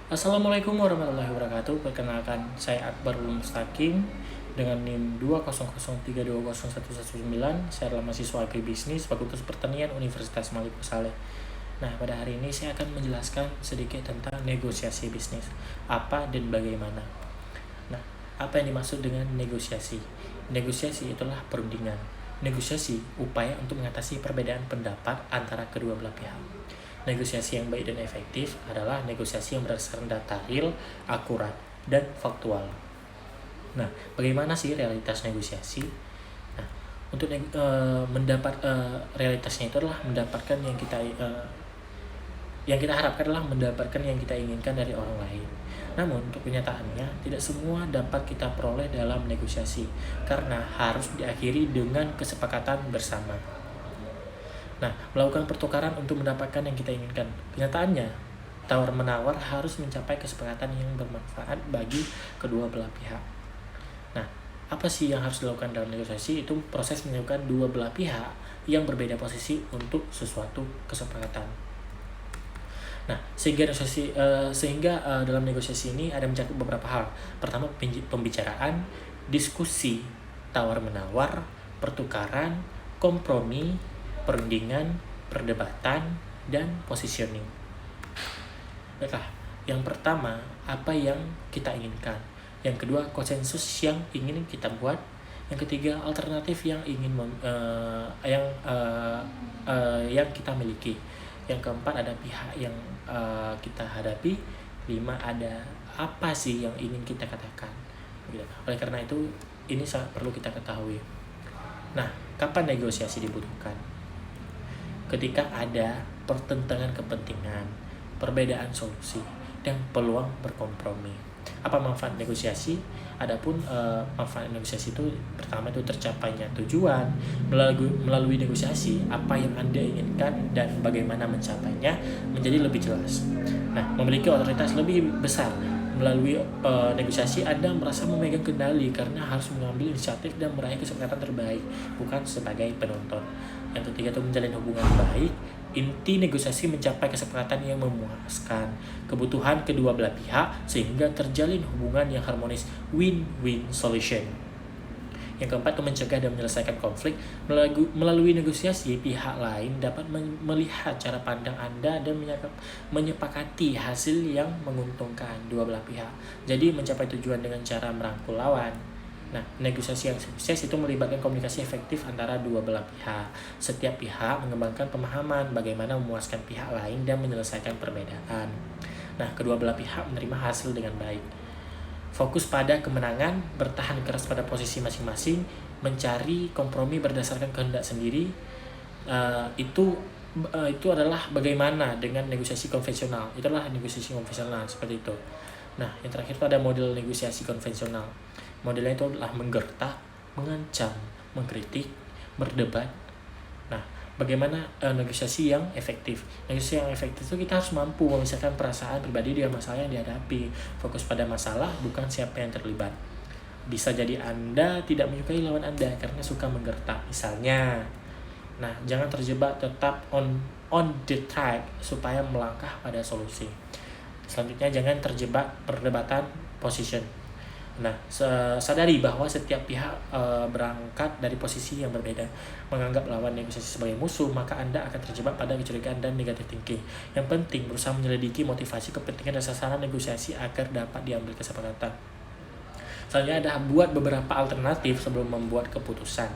Assalamualaikum warahmatullahi wabarakatuh. Perkenalkan, saya Akbar Mustaqim dengan NIM 200320119. Saya adalah mahasiswa agribisnis Fakultas Pertanian Universitas Malik Saleh. Nah, pada hari ini saya akan menjelaskan sedikit tentang negosiasi bisnis. Apa dan bagaimana. Nah, apa yang dimaksud dengan negosiasi? Negosiasi itulah perundingan. Negosiasi upaya untuk mengatasi perbedaan pendapat antara kedua belah pihak. Negosiasi yang baik dan efektif adalah negosiasi yang berdasarkan data real, akurat, dan faktual. Nah, bagaimana sih realitas negosiasi? Nah, untuk realitasnya itu adalah mendapatkan yang kita harapkan adalah mendapatkan yang kita inginkan dari orang lain. Namun, untuk kenyataannya, tidak semua dapat kita peroleh dalam negosiasi, karena harus diakhiri dengan kesepakatan bersama. Nah, melakukan pertukaran untuk mendapatkan yang kita inginkan. Kenyataannya, tawar-menawar harus mencapai kesepakatan yang bermanfaat bagi kedua belah pihak. Nah, apa sih yang harus dilakukan dalam negosiasi? Itu proses menyatukan dua belah pihak yang berbeda posisi untuk sesuatu kesepakatan. Nah, sehingga dalam negosiasi ini ada mencakup beberapa hal. Pertama, pembicaraan, diskusi, tawar-menawar, pertukaran, kompromi, perundingan, perdebatan, dan positioning. Baiklah, yang pertama, apa yang kita inginkan. Yang kedua, konsensus yang ingin kita buat. Yang ketiga, alternatif yang yang kita miliki. Yang keempat, ada pihak yang kita hadapi. 5, ada apa sih yang ingin kita katakan. Oleh karena itu, ini sangat perlu kita ketahui. Nah, kapan negosiasi dibutuhkan? Ketika ada pertentangan kepentingan, perbedaan solusi, dan peluang berkompromi. Apa manfaat negosiasi? Adapun manfaat negosiasi itu pertama itu tercapainya tujuan melalui negosiasi. Apa yang Anda inginkan dan bagaimana mencapainya menjadi lebih jelas. Nah, memiliki otoritas lebih besar. Melalui negosiasi, Anda merasa memegang kendali karena harus mengambil inisiatif dan meraih kesepakatan terbaik, bukan sebagai penonton. Yang ketiga itu menjalin hubungan baik. Inti negosiasi mencapai kesepakatan yang memuaskan kebutuhan kedua belah pihak sehingga terjalin hubungan yang harmonis, win-win solution. Yang keempat, mencegah dan menyelesaikan konflik. Melalui negosiasi, pihak lain dapat melihat cara pandang Anda dan menyepakati hasil yang menguntungkan dua belah pihak. Jadi mencapai tujuan dengan cara merangkul lawan. Nah, negosiasi yang sukses itu melibatkan komunikasi efektif antara dua belah pihak. Setiap pihak mengembangkan pemahaman bagaimana memuaskan pihak lain dan menyelesaikan perbedaan. Nah, kedua belah pihak menerima hasil dengan baik. Fokus pada kemenangan, bertahan keras pada posisi masing-masing, mencari kompromi berdasarkan kehendak sendiri. Itu adalah bagaimana dengan negosiasi konvensional. Itu adalah negosiasi konvensional seperti itu. Nah, yang terakhir itu ada model negosiasi konvensional. Modelnya itu adalah menggertak, mengancam, mengkritik, berdebat. Nah, bagaimana negosiasi yang efektif? Negosiasi yang efektif itu kita harus mampu memisahkan perasaan pribadi dengan masalah yang dihadapi. Fokus pada masalah, bukan siapa yang terlibat. Bisa jadi Anda tidak menyukai lawan Anda karena suka menggertak, misalnya. Nah, jangan terjebak, tetap on the track supaya melangkah pada solusi. Selanjutnya, jangan terjebak perdebatan position. Nah, sadari bahwa setiap pihak berangkat dari posisi yang berbeda. Menganggap lawan negosiasi sebagai musuh, maka Anda akan terjebak pada kecurigaan dan negative thinking. Yang penting, berusaha menyelidiki motivasi, kepentingan, dan sasaran negosiasi agar dapat diambil kesepakatan. Selanjutnya ada buat beberapa alternatif sebelum membuat keputusan.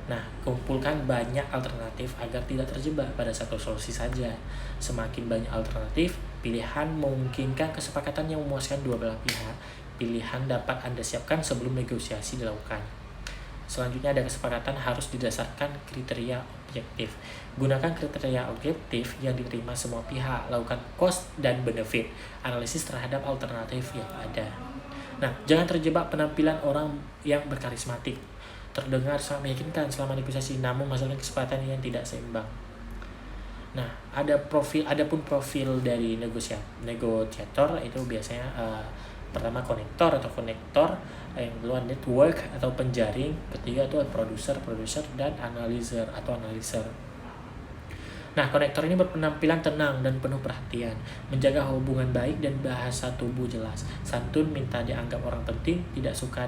Nah, kumpulkan banyak alternatif agar tidak terjebak pada satu solusi saja. Semakin banyak alternatif, pilihan memungkinkan kesepakatan yang memuaskan dua belah pihak. Pilihan dapat Anda siapkan sebelum negosiasi dilakukan. Selanjutnya ada kesepakatan harus didasarkan kriteria objektif. Gunakan kriteria objektif yang diterima semua pihak. Lakukan cost dan benefit, analisis terhadap alternatif yang ada. Nah, jangan terjebak penampilan orang yang berkarismatik. Terdengar sangat meyakinkan selama negosiasi, namun masalahnya kesepakatan yang tidak seimbang. Nah, adapun profil dari negosiator itu biasanya pertama konektor, yang kedua network atau penjaring, ketiga itu produser dan analyzer. Nah, konektor ini berpenampilan tenang dan penuh perhatian, menjaga hubungan baik dan bahasa tubuh jelas. Santun, minta dianggap orang penting, tidak suka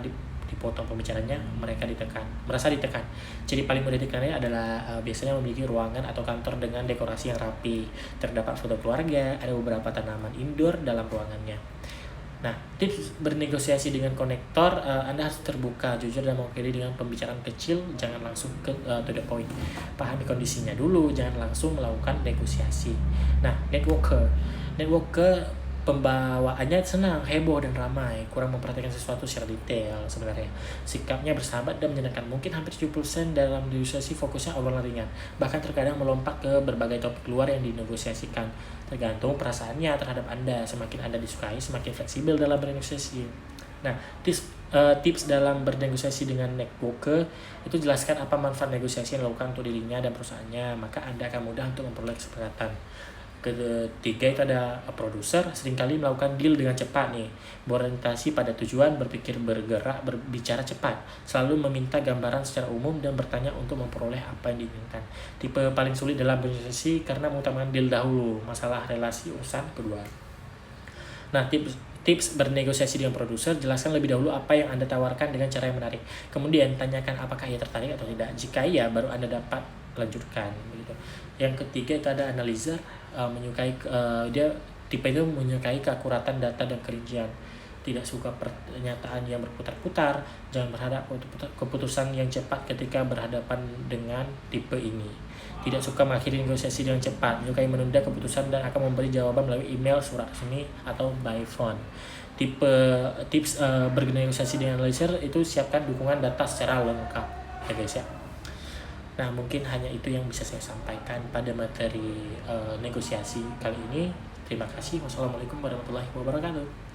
dipotong pembicaranya, merasa ditekan. Jadi paling mudah dikenali adalah biasanya memiliki ruangan atau kantor dengan dekorasi yang rapi, terdapat foto keluarga, ada beberapa tanaman indoor dalam ruangannya. Nah, tips bernegosiasi dengan konektor, Anda harus terbuka, jujur, dan mewakili dengan pembicaraan kecil, jangan langsung to the point. Pahami kondisinya dulu, jangan langsung melakukan negosiasi. Nah, networker pembawaannya senang, heboh, dan ramai, kurang memperhatikan sesuatu secara detail sebenarnya. Sikapnya bersahabat dan menyenangkan, mungkin hampir 70% dalam negosiasi fokusnya obrolan ringan, bahkan terkadang melompat ke berbagai topik luar yang dinegosiasikan. Tergantung perasaannya terhadap Anda, semakin Anda disukai, semakin fleksibel dalam bernegosiasi. Nah, tips dalam bernegosiasi dengan networker itu jelaskan apa manfaat negosiasi yang dilakukan untuk dirinya dan perusahaannya, maka Anda akan mudah untuk memperoleh kesepakatan. Ketiga itu ada produser, seringkali melakukan deal dengan cepat nih, berorientasi pada tujuan, berpikir bergerak, berbicara cepat, selalu meminta gambaran secara umum dan bertanya untuk memperoleh apa yang diinginkan. Tipe paling sulit dalam bernegosiasi karena mengutamakan deal dahulu, masalah relasi urusan kedua. Nah, tips bernegosiasi dengan produser, jelaskan lebih dahulu apa yang Anda tawarkan dengan cara yang menarik. Kemudian tanyakan apakah ia tertarik atau tidak. Jika iya, baru Anda dapat lanjutkan begitu. Yang ketiga itu ada analyzer, dia tipe itu menyukai keakuratan data dan kerincian. Tidak suka pernyataan yang berputar-putar, jangan berharap keputusan yang cepat ketika berhadapan dengan tipe ini. Tidak suka mengakhiri negosiasi dengan cepat, menyukai menunda keputusan dan akan memberi jawaban melalui email, surat resmi, atau by phone. Tips bernegosiasi dengan analyzer itu siapkan dukungan data secara lengkap ya guys ya. Nah, mungkin hanya itu yang bisa saya sampaikan pada materi negosiasi kali ini. Terima kasih. Wassalamualaikum warahmatullahi wabarakatuh.